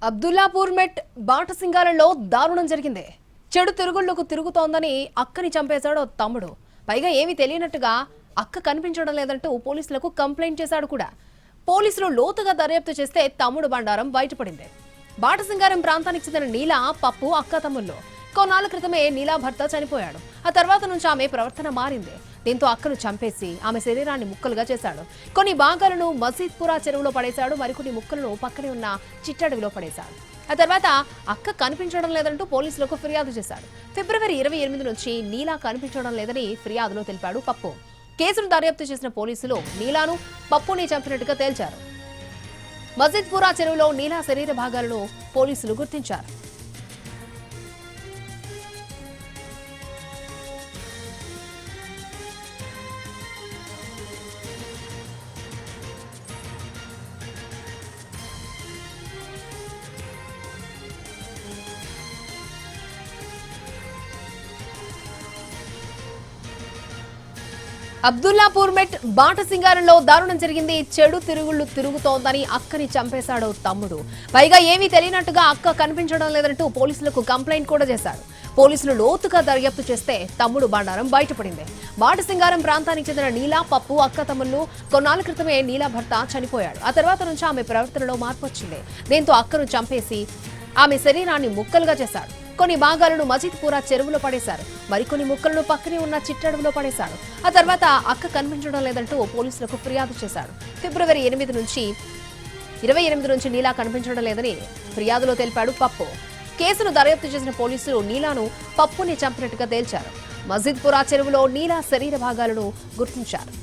అబ్దుల్లాపూర్ మెట్ బాటసింగాలలో దారుణం జరిగింది. చెడు తిరుగుళ్లకు తిరుగుతోందని అక్కని చంపేశాడు తమ్ముడు. పైగా ఏమీ తెలియనట్టుగా అక్క కనిపించడం లేదంటూ పోలీసులకు కంప్లైంట్ చేశాడు కూడా. పోలీసులు లోతుగా దర్యాప్తు చేస్తే తమ్ముడు బండారం బయటపడింది. బాటసింగారం ప్రాంతానికి చెందిన నీలా, పప్పు అక్క తమ్ముళ్ళు. కొన్నాళ్ల క్రితమే నీలా భర్త చనిపోయాడు. ఆ తర్వాత నుంచి ఆమె ప్రవర్తన మారింది. దీంతో అక్కను చంపేసి ఆమె శరీరాన్ని ముక్కలుగా చేశాడు. కొన్ని భాగాలను మసీద్పురా చెరువులో పడేశాడు. మరికొన్ని ముక్కలను పక్కనే ఉన్న చిట్టడవిలో పడేశాడు. ఆ తర్వాత అక్క కనిపించడం లేదంటూ పోలీసులకు ఫిర్యాదు చేశాడు. ఫిబ్రవరి 28 నుంచి నీలా కనిపించడం లేదని ఫిర్యాదులో తెలిపాడు పప్పు. కేసును దర్యాప్తు చేసిన పోలీసులు నీలాను, పప్పుని చంపినట్టుగా తేల్చారు. మసీద్పురా చెరువులో నీలా శరీర భాగాలను పోలీసులు గుర్తించారు. అబ్దుల్లాపూర్ మెట్ బాటసింగారంలో దారుణం జరిగింది. చెడు తిరుగుళ్లు తిరుగుతోందని అక్కని చంపేశాడు తమ్ముడు. పైగా ఏమీ తెలియనట్టుగా అక్క కనిపించడం లేదంటూ పోలీసులకు కంప్లైంట్ కూడా చేశాడు. పోలీసులు లోతుగా దర్యాప్తు చేస్తే తమ్ముడు బండారం బయటపడింది. బాటసింగారం ప్రాంతానికి చెందిన నీలా, పప్పు అక్క తమ్ముళ్ళు. కొన్నాళ్ల క్రితమే నీలా భర్త చనిపోయాడు. ఆ తర్వాత నుంచి ఆమె ప్రవర్తనలో మార్పు వచ్చింది. దీంతో అక్కను చంపేసి ఆమె శరీరాన్ని ముక్కలుగా చేశాడు. కొన్ని భాగాలను మసీద్పురా చెరువులో పడేశారు. మరికొన్ని ముక్కలను పక్కనే ఉన్న చిట్టడవిలో పడేశాడు. ఆ తర్వాత అక్క కనిపించడం లేదంటూ పోలీసులకు ఫిర్యాదు చేశాడు. ఫిబ్రవరి 28 నుంచి నీలా కనిపించడం లేదని ఫిర్యాదులో తెలిపాడు పప్పు. కేసును దర్యాప్తు చేసిన పోలీసులు నీలాను, పప్పుని చంపినట్టుగా తేల్చారు. మసీద్పురా చెరువులో నీలా శరీర భాగాలను గుర్తించారు.